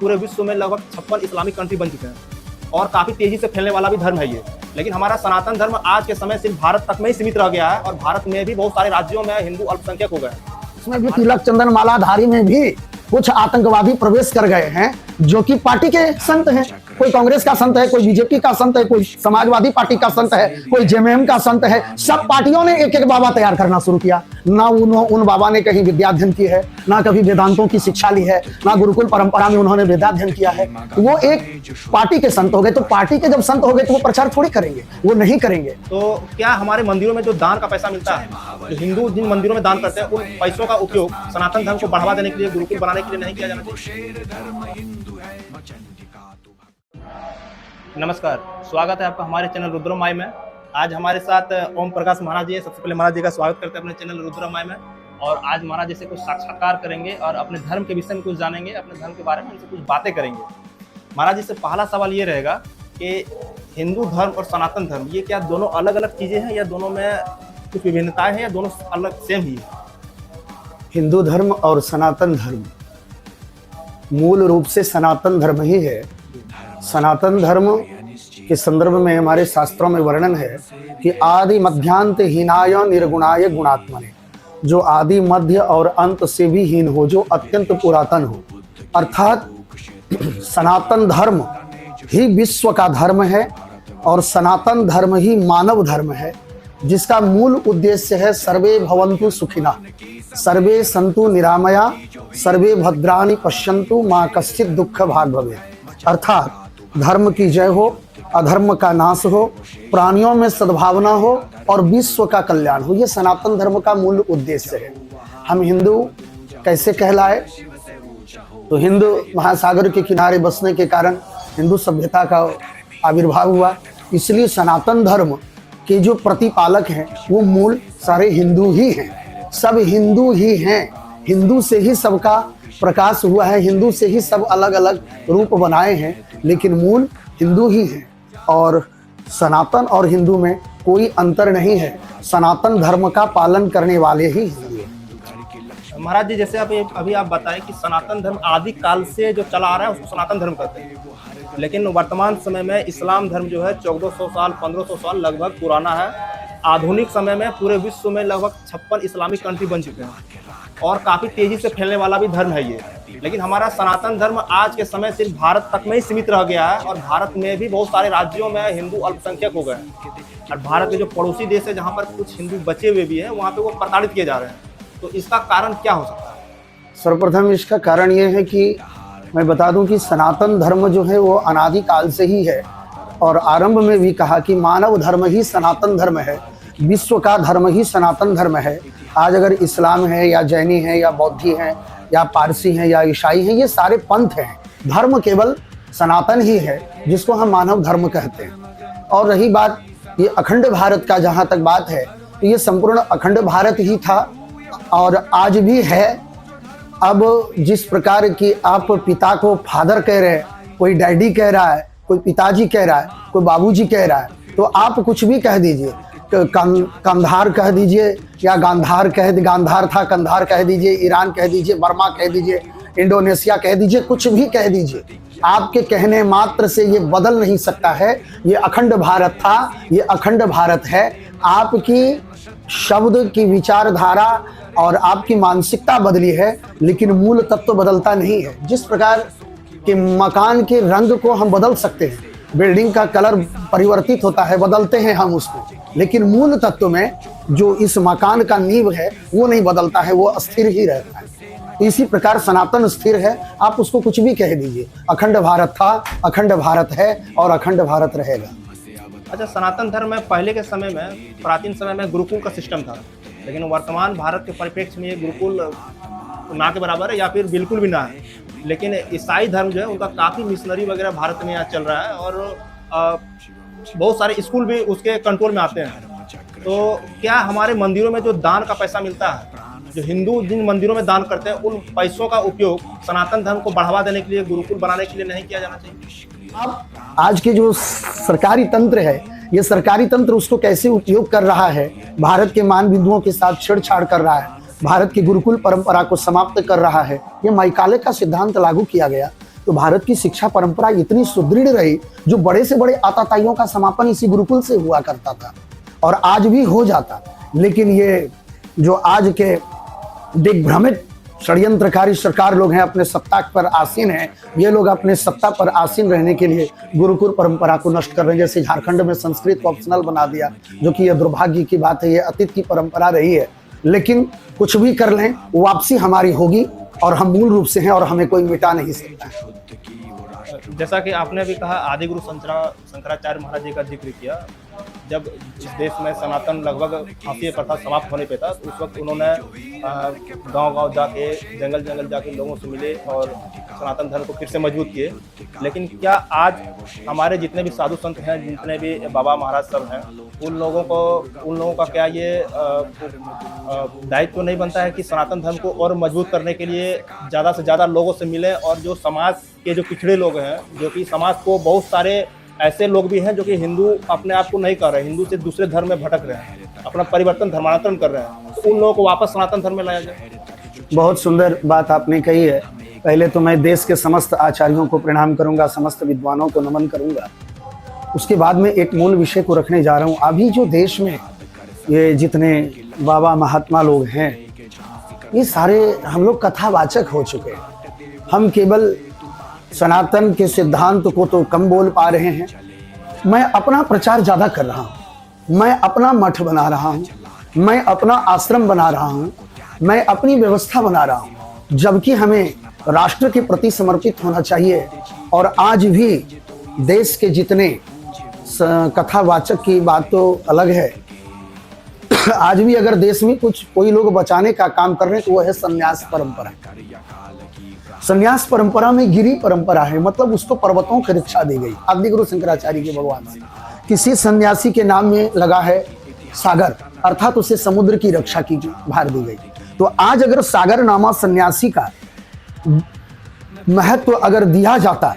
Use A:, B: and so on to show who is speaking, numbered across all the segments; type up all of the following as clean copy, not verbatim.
A: पूरे विश्व में लगभग 56 इस्लामिक कंट्री बन चुके हैं और काफी तेजी से फैलने वाला भी धर्म है ये। लेकिन हमारा सनातन धर्म आज के समय सिर्फ भारत तक में ही सीमित रह गया है और भारत में भी बहुत सारे राज्यों में हिंदू अल्पसंख्यक हो गए हैं।
B: इसमें भी तिलक चंदन मालाधारी में भी कुछ आतंकवादी प्रवेश कर गए हैं जो कि पार्टी के संत हैं। कोई कांग्रेस का संत है, कोई बीजेपी का संत है, कोई समाजवादी पार्टी का संत है, कोई जेएमएम का संत है। सब पार्टियों ने एक एक बाबा तैयार करना शुरू किया। ना उन बाबा ने कहीं विद्या अध्ययन की है, ना कभी वेदांतों की शिक्षा ली है, ना गुरुकुल परंपरा में उन्होंने वेदाध्ययन किया है। वो एक पार्टी के संत हो गए। तो पार्टी के जब संत हो गए तो वो प्रचार थोड़ी करेंगे, वो नहीं करेंगे।
A: तो क्या हमारे मंदिरों में जो दान का पैसा मिलता है, जो हिंदू जिन मंदिरों में दान करते हैं, उन पैसों का उपयोग सनातन धर्म को बढ़ावा देने के लिए, गुरुकुल बनाने के लिए नहीं किया जाना चाहिए? नमस्कार, स्वागत है आपका हमारे चैनल रुद्रमाई में। आज हमारे साथ ओम प्रकाश महाराज जी है। सबसे पहले महाराज जी का स्वागत करते हैं अपने चैनल रुद्रमाई में। और आज महाराज जी से कुछ साक्षात्कार करेंगे और अपने धर्म के विषय में कुछ जानेंगे, अपने धर्म के बारे में उनसे कुछ बातें करेंगे। महाराज जी से पहला सवाल ये रहेगा कि हिंदू धर्म और सनातन धर्म ये क्या दोनों अलग अलग चीज़ें हैं या दोनों में कुछ विभिन्नताएं हैं या दोनों अलग सेम ही है?
B: हिंदू धर्म और सनातन धर्म मूल रूप से सनातन धर्म ही है। सनातन धर्म के संदर्भ में हमारे शास्त्रों में वर्णन है कि आदि मध्यांत हीनाय निर्गुणाय गुणात्मने, जो आदि मध्य और अंत से भी हीन हो, जो अत्यंत पुरातन हो। अर्थात सनातन धर्म ही विश्व का धर्म है और सनातन धर्म ही मानव धर्म है, जिसका मूल उद्देश्य है सर्वे भवन्तु सुखिनः, सर्वे सन्तु निरामया, सर्वे भद्राणि पश्यन्तु मा कश्चित् दुःख भाग् भवेत्। अर्थात धर्म की जय हो, अधर्म का नाश हो, प्राणियों में सद्भावना हो और विश्व का कल्याण हो। ये सनातन धर्म का मूल उद्देश्य है। हम हिंदू कैसे कहलाए? तो हिंद महासागर के किनारे बसने के कारण हिंदू सभ्यता का आविर्भाव हुआ। इसलिए सनातन धर्म के जो प्रतिपालक हैं वो मूल सारे हिंदू ही हैं। सब हिंदू ही हैं। हिंदू से ही सबका प्रकाश हुआ है, हिंदू से ही सब अलग अलग रूप बनाए हैं, लेकिन मूल हिंदू ही है। और सनातन और हिंदू में कोई अंतर नहीं है। सनातन धर्म का पालन करने वाले ही हिंदू हैं।
A: महाराज जी, जैसे अभी आप बताएं कि सनातन धर्म आदि काल से जो चला आ रहा है उसको सनातन धर्म कहते हैं, लेकिन वर्तमान समय में इस्लाम धर्म जो है 1400 साल 1500 साल लगभग पुराना है। आधुनिक समय में पूरे विश्व में लगभग 56 इस्लामिक कंट्री बन चुके हैं और काफ़ी तेज़ी से फैलने वाला भी धर्म है ये। लेकिन हमारा सनातन धर्म आज के समय सिर्फ भारत तक में ही सीमित रह गया है और भारत में भी बहुत सारे राज्यों में हिंदू अल्पसंख्यक हो गए हैं। और भारत के जो पड़ोसी देश है जहाँ पर कुछ हिंदू बचे हुए भी हैं, वहाँ पे वो प्रताड़ित किए जा रहे हैं। तो इसका कारण क्या हो सकता है?
B: सर्वप्रथम इसका कारण ये है कि मैं बता दूं कि सनातन धर्म जो है वो अनादिकाल से ही है और आरंभ में भी कहा कि मानव धर्म ही सनातन धर्म है, विश्व का धर्म ही सनातन धर्म है। आज अगर इस्लाम है या जैनी है या बौद्धि हैं या पारसी हैं या ईसाई हैं, ये सारे पंथ हैं। धर्म केवल सनातन ही है जिसको हम मानव धर्म कहते हैं। और रही बात ये अखंड भारत का, जहाँ तक बात है तो ये संपूर्ण अखंड भारत ही था और आज भी है। अब जिस प्रकार की आप पिता को फादर कह रहे हैं, कोई डैडी कह रहा है, कोई पिताजी कह रहा है, कोई बाबूजी कह रहा है, तो आप कुछ भी कह दीजिए। कंधार कह दीजिए या गांधार था कंधार कह दीजिए, ईरान कह दीजिए, बर्मा कह दीजिए, इंडोनेशिया कह दीजिए, कुछ भी कह दीजिए। आपके कहने मात्र से ये बदल नहीं सकता है। ये अखंड भारत था, ये अखंड भारत है। आपकी शब्द की विचारधारा और आपकी मानसिकता बदली है, लेकिन मूल तत्व बदलता नहीं है। जिस प्रकार के मकान के रंग को हम बदल सकते हैं, बिल्डिंग का कलर परिवर्तित होता है, बदलते हैं हम उसको, लेकिन मूल तत्व में जो इस मकान का नींव है वो नहीं बदलता है, वो स्थिर ही रहता है। इसी प्रकार सनातन स्थिर है। आप उसको कुछ भी कह दीजिए। अखंड भारत था, अखंड भारत है और अखंड भारत रहेगा।
A: अच्छा, सनातन धर्म में पहले के समय में, प्राचीन समय में गुरुकुल का सिस्टम था, लेकिन वर्तमान भारत के परिप्रेक्ष्य में ये गुरुकुल ना के बराबर है या फिर बिल्कुल भी ना है। लेकिन ईसाई धर्म जो है उनका काफ़ी मिशनरी वगैरह भारत में यहाँ चल रहा है और बहुत सारे स्कूल भी उसके कंट्रोल में आते हैं। तो क्या हमारे मंदिरों में जो दान का पैसा मिलता है, जो हिंदू जिन मंदिरों में दान करते हैं, उन पैसों का उपयोग सनातन धर्म को बढ़ावा देने के लिए, गुरुकुल बनाने के लिए नहीं किया जाना चाहिए?
B: अब आज के जो सरकारी तंत्र है, ये सरकारी तंत्र उसको कैसे उपयोग कर रहा है, भारत के मान बिंदुओं के साथ छेड़छाड़ कर रहा है, भारत की गुरुकुल परंपरा को समाप्त कर रहा है। ये मैकाले का सिद्धांत लागू किया गया तो भारत की शिक्षा परंपरा इतनी सुदृढ़ रही, जो बड़े से बड़े आताताइयों का समापन इसी गुरुकुल से हुआ करता था और आज भी हो जाता। लेकिन ये जो आज के दिग्भ्रमित षड्यंत्रकारी सरकार लोग हैं, अपने सत्ता पर आसीन हैं, ये लोग अपने सत्ता पर आसीन रहने के लिए गुरुकुल परंपरा को नष्ट कर रहे हैं। जैसे झारखंड में संस्कृत को ऑप्शनल बना दिया, जो कि यह दुर्भाग्य की बात है, ये अतीत की परंपरा रही है। लेकिन कुछ भी कर लें, वापसी हमारी होगी और हम मूल रूप से हैं और हमें कोई मिटा नहीं सकता है।
A: जैसा कि आपने अभी कहा, आदि गुरु शंकराचार्य महाराज जी का जिक्र किया। जब इस देश में सनातन लगभग फांसी प्रथा समाप्त होने पे था, तो उस वक्त उन्होंने गांव-गांव जाके, जंगल-जंगल जाके लोगों से मिले और सनातन धर्म को फिर से मजबूत किए। लेकिन क्या आज हमारे जितने भी साधु संत हैं, जितने भी बाबा महाराज सब हैं, उन लोगों का क्या ये दायित्व नहीं बनता है कि सनातन धर्म को और मजबूत करने के लिए ज़्यादा से ज़्यादा लोगों से मिलें, और जो समाज के जो पिछड़े लोग हैं, जो कि समाज को बहुत सारे ऐसे लोग भी हैं जो कि हिंदू अपने आप को नहीं कर रहे, हिंदू से दूसरे धर्म में भटक रहे हैं, अपना परिवर्तन धर्मांतरण कर रहे हैं, तो उन लोगों को वापस सनातन धर्म में लाया जाए।
B: बहुत सुंदर बात आपने कही है। पहले तो मैं देश के समस्त आचार्यों को प्रणाम करूंगा, समस्त विद्वानों को नमन करूंगा। उसके बाद में एक मूल विषय को रखने जा रहा हूं। अभी जो देश में ये जितने बाबा महात्मा लोग हैं, ये सारे हम लोग कथावाचक हो चुके हैं। हम केवल सनातन के सिद्धांत को तो कम बोल पा रहे हैं। मैं अपना प्रचार ज़्यादा कर रहा हूँ, मैं अपना मठ बना रहा हूँ, मैं अपना आश्रम बना रहा हूँ, मैं अपनी व्यवस्था बना रहा हूँ, जबकि हमें राष्ट्र के प्रति समर्पित होना चाहिए। और आज भी देश के जितने कथावाचक की बात तो अलग है, आज भी अगर देश में कोई लोग बचाने का काम कर रहे हैं तो वो है संन्यास परंपरा। संन्यास परंपरा में गिरी परंपरा है, मतलब उसको पर्वतों की रक्षा दी गई। आदि गुरु शंकराचार्य के भगवान से किसी सन्यासी के नाम में लगा है सागर, अर्थात उसे समुद्र की रक्षा की भार दी गई। तो आज अगर सागर नामा सन्यासी का महत्व अगर दिया जाता,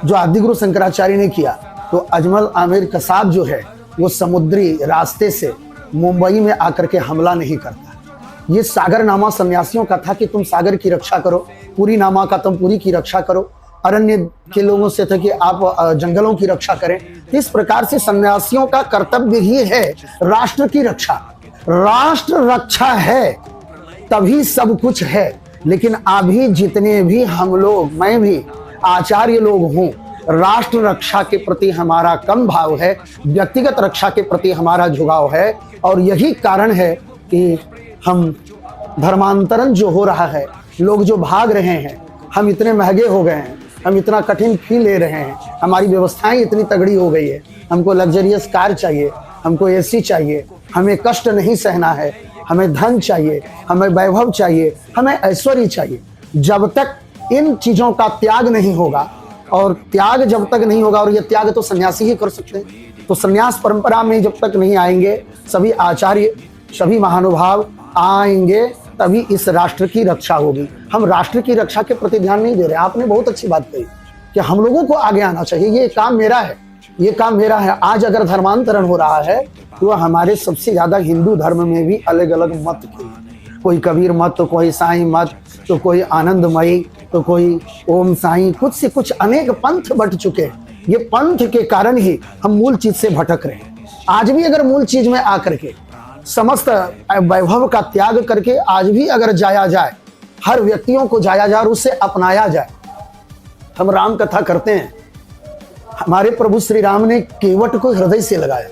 B: जो आदि गुरु शंकराचार्य ने किया, तो अजमल आमिर कसाब जो है वो समुद्री रास्ते से मुंबई में आकर के हमला नहीं करता। ये सागर नामा सन्यासियों का था कि तुम सागर की रक्षा करो, पूरी नामा का तुम पूरी की रक्षा करो, अरण्य के लोगों से था कि आप जंगलों की रक्षा करें। इस प्रकार से सन्यासियों का कर्तव्य ही है राष्ट्र की रक्षा। राष्ट्र रक्षा है तभी सब कुछ है। लेकिन अभी जितने भी हम लोग, मैं भी आचार्य लोग हूँ, राष्ट्र रक्षा के प्रति हमारा कम भाव है, व्यक्तिगत रक्षा के प्रति हमारा झुकाव है। और यही कारण है कि हम धर्मांतरण जो हो रहा है, लोग जो भाग रहे हैं, हम इतने महंगे हो गए हैं, हम इतना कठिन फी ले रहे हैं, हमारी व्यवस्थाएं इतनी तगड़ी हो गई है, हमको लग्जरियस कार चाहिए, हमको एसी चाहिए, हमें कष्ट नहीं सहना है, हमें धन चाहिए, हमें वैभव चाहिए, हमें ऐश्वर्य चाहिए। जब तक इन चीज़ों का त्याग नहीं होगा, और त्याग जब तक नहीं होगा, और ये त्याग तो सन्यासी ही कर सकते हैं, तो सन्यास परंपरा में जब तक नहीं आएंगे सभी आचार्य, सभी महानुभाव आएंगे, तभी इस राष्ट्र की रक्षा होगी। हम राष्ट्र की रक्षा के प्रति ध्यान नहीं दे रहे। आपने बहुत अच्छी बात कही कि हम लोगों को आगे आना चाहिए, ये काम मेरा है, ये काम मेरा है। आज अगर धर्मांतरण हो रहा है तो हमारे सबसे ज्यादा हिंदू धर्म में भी अलग अलग मत के, कोई कबीर मत, तो कोई साईं मत, तो कोई आनंदमयी, तो कोई ओम साईं, कुछ से कुछ अनेक पंथ बट चुके हैं। ये पंथ के कारण ही हम मूल चीज से भटक रहे हैं। आज भी अगर मूल चीज में आकर के समस्त वैभव का त्याग करके आज भी अगर जाया जाए, हर व्यक्तियों को जाया जाए और उसे अपनाया जाए। हम राम कथा करते हैं, हमारे प्रभु श्री राम ने केवट को हृदय से लगाया,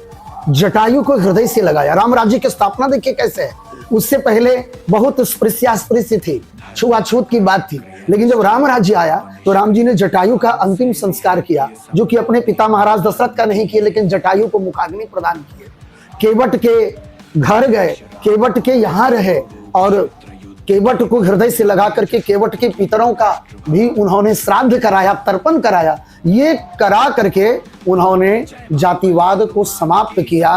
B: जटायु को हृदय से लगाया। राम राज्य की स्थापना देखिए कैसे है। उससे पहले बहुत स्पृश्य थी, छुआछूत की बात थी, लेकिन जब राम राज्य आया तो राम जी ने जटायु का अंतिम संस्कार किया, जो कि अपने पिता महाराज दशरथ का नहीं किया, लेकिन जटायु को मुखाग्नि प्रदान किए। केवट के घर गए, केवट के यहाँ रहे, और केवट को हृदय से लगा करके केवट के पितरों का भी उन्होंने श्राद्ध कराया, तर्पण कराया। ये करा करके उन्होंने जातिवाद को समाप्त किया,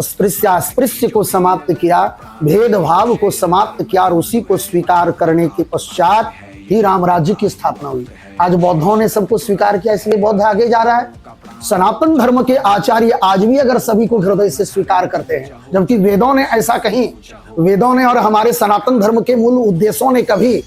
B: अस्पृश्य को समाप्त किया, भेदभाव को समाप्त किया, और उसी को स्वीकार करने के पश्चात ही राम राज्य की स्थापना हुई। आज बौद्धों ने सबको स्वीकार किया, इसलिए बौद्ध आगे जा रहा है। सनातन धर्म के आचार्य आज भी अगर सभी को हृदय से स्वीकार करते हैं, जबकि वेदों ने ऐसा कहीं, वेदों ने और हमारे सनातन धर्म के मूल उद्देश्यों ने कभी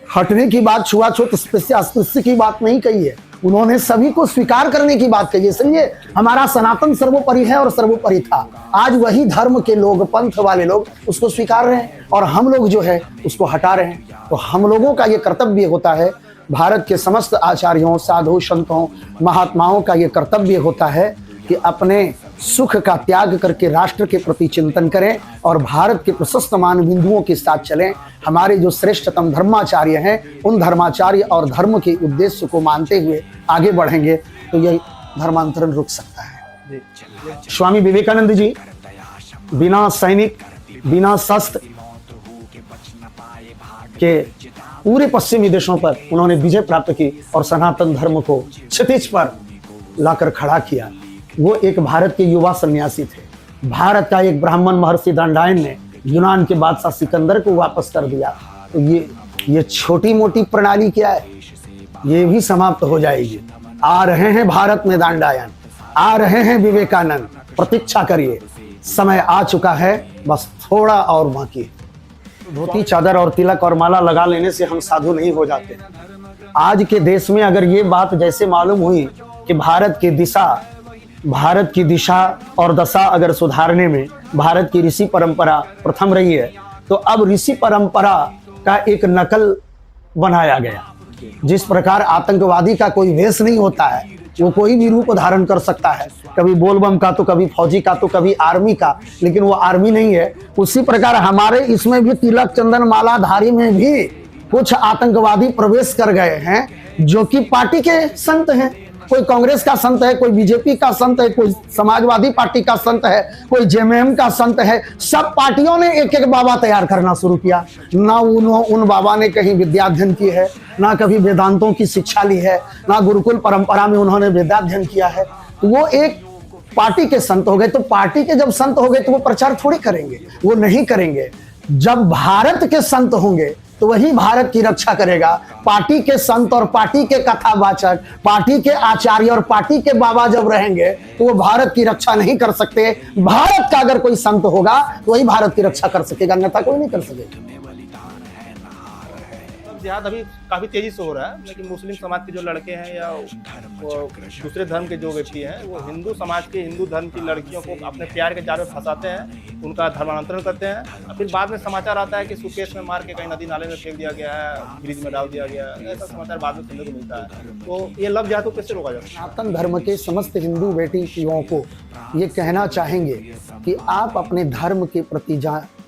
B: हटने की बात, छुआछूत, अस्पृश्य की बात नहीं कही है। उन्होंने सभी को स्वीकार करने की बात कही है। इसलिए हमारा सनातन सर्वोपरि है और सर्वोपरि था। आज वही धर्म के लोग, पंथ वाले लोग उसको स्वीकार रहे हैं और हम लोग जो है उसको हटा रहे हैं। तो हम लोगों का ये कर्तव्य होता है, भारत के समस्त आचार्यों, साधु, संतों, महात्माओं का ये कर्तव्य होता है कि अपने सुख का त्याग करके राष्ट्र के प्रति चिंतन करें और भारत के प्रशस्त मान बिंदुओं के साथ चलें। हमारे जो श्रेष्ठतम धर्माचार्य हैं, उन धर्माचार्य और धर्म के उद्देश्य को मानते हुए आगे बढ़ेंगे तो यह धर्मांतरण रुक सकता है। स्वामी विवेकानंद जी बिना सैनिक, बिना शस्त्र के पूरे पश्चिमी देशों पर उन्होंने विजय प्राप्त की और सनातन धर्म को क्षितिज पर लाकर खड़ा किया। वो एक भारत के युवा सन्यासी थे। भारत का एक ब्राह्मण महर्षि दंडायन ने यूनान के बादशाह सिकंदर को वापस कर दिया। तो ये छोटी मोटी प्रणाली क्या है, ये भी समाप्त हो जाएगी। आ रहे हैं भारत में दंडायन, आ रहे हैं विवेकानंद, प्रतीक्षा करिए, समय आ चुका है, बस थोड़ा और बाकी है। धोती, चादर और तिलक और माला लगा लेने से हम साधु नहीं हो जाते। आज के देश में अगर ये बात जैसे मालूम हुई कि भारत की दिशा और दशा अगर सुधारने में भारत की ऋषि परंपरा प्रथम रही है, तो अब ऋषि परंपरा का एक नकल बनाया गया। जिस प्रकार आतंकवादी का कोई वेश नहीं होता है, वो कोई भी रूप धारण कर सकता है, कभी बोलबम का तो कभी फौजी का तो कभी आर्मी का, लेकिन वो आर्मी नहीं है। उसी प्रकार हमारे इसमें भी तिलक, चंदन, माला धारी में भी कुछ आतंकवादी प्रवेश कर गए हैं जो कि पार्टी के संत हैं। कोई कांग्रेस का संत है, कोई बीजेपी का संत है, कोई समाजवादी पार्टी का संत है, कोई जेएमएम का संत है। सब पार्टियों ने एक एक बाबा तैयार करना शुरू किया। ना उन बाबा ने कहीं विद्याध्ययन की है, ना कभी वेदांतों की शिक्षा ली है, ना गुरुकुल परंपरा में उन्होंने विद्याध्ययन किया है। तो वो एक पार्टी के संत हो गए। तो पार्टी के जब संत हो गए तो वो प्रचार थोड़ी करेंगे, वो नहीं करेंगे। जब भारत के संत होंगे तो वही भारत की रक्षा करेगा। पार्टी के संत और पार्टी के कथावाचक, पार्टी के आचार्य और पार्टी के बाबा जब रहेंगे तो वो भारत की रक्षा नहीं कर सकते। भारत का अगर कोई संत होगा तो वही भारत की रक्षा कर सकेगा, अन्यथा कोई नहीं कर सकेगा।
A: जिहाद अभी काफी तेजी से हो रहा है, लेकिन मुस्लिम समाज के जो लड़के हैं या दूसरे धर्म के जो व्यक्ति हैं, वो हिंदू समाज के, हिंदू धर्म की लड़कियों को अपने प्यार के जाल में फंसाते हैं, उनका धर्मांतरण करते हैं। और फिर बाद में समाचार आता है कि सुकेश में मार के कहीं नदी नाले में फेंक दिया गया है, ब्रिज में डाल दिया गया है। ऐसा समाचार बाद में सुनने को मिलता है। तो ये लव जिहाद को कैसे रोका जाए?
B: सनातन धर्म के समस्त हिंदू बेटियों को ये कहना चाहेंगे कि आप अपने धर्म के प्रति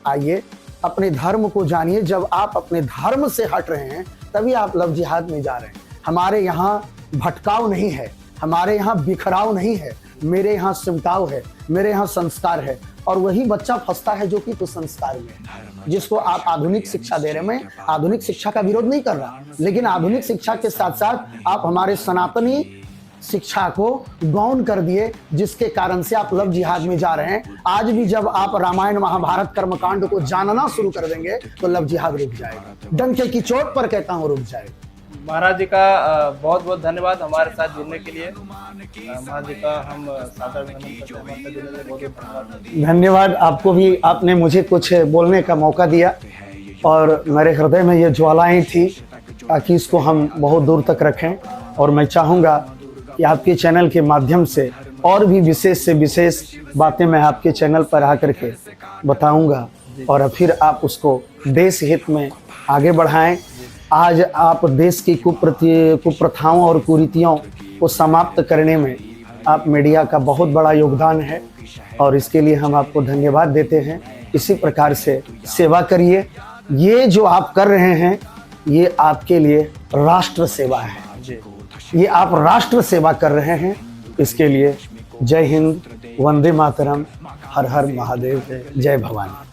B: आइए, अपने धर्म को जानिए। जब आप अपने धर्म से हट रहे हैं तभी आप लव जिहाद में जा रहे हैं। हमारे यहाँ भटकाव नहीं है, हमारे यहाँ बिखराव नहीं है, मेरे यहाँ सिमटाव है, मेरे यहाँ संस्कार है। और वही बच्चा फंसता है जो कि कुसंस्कार में है, जिसको आप आधुनिक शिक्षा दे रहे हैं। मैं आधुनिक शिक्षा का विरोध नहीं कर रहा, लेकिन आधुनिक शिक्षा के साथ साथ आप हमारे सनातनी शिक्षा को गौण कर दिए, जिसके कारण से आप लव जिहाद में जा रहे हैं। आज भी जब आप रामायण महाभारत कर्मकांड को जानना शुरू कर देंगे तो लव जिहाद रुक जाएगा। डंके की चोट पर कहता हूँ रुक जाएगा।
A: महाराज जी का बहुत बहुत धन्यवाद हमारे साथ जुड़ने के लिए। महाराज जी का हम सादर नमन करते हैं, हमारे साथ जुड़ने के लिए बहुत बहुत
B: धन्यवाद। आपको भी, आपने मुझे कुछ बोलने का मौका दिया और मेरे हृदय में ये ज्वालाएं थी ताकि इसको हम बहुत दूर तक रखें। और मैं चाहूँगा कि आपके चैनल के माध्यम से और भी विशेष से विशेष बातें मैं आपके चैनल पर आकर के बताऊंगा और फिर आप उसको देश हित में आगे बढ़ाएं। आज आप देश की कुप्रथाओं और कुरीतियों को समाप्त करने में आप मीडिया का बहुत बड़ा योगदान है और इसके लिए हम आपको धन्यवाद देते हैं। इसी प्रकार से सेवा करिए। ये जो आप कर रहे हैं ये आपके लिए राष्ट्र सेवा है, ये आप राष्ट्र सेवा कर रहे हैं। इसके लिए जय हिंद, वंदे मातरम, हर हर महादेव, जय भवानी।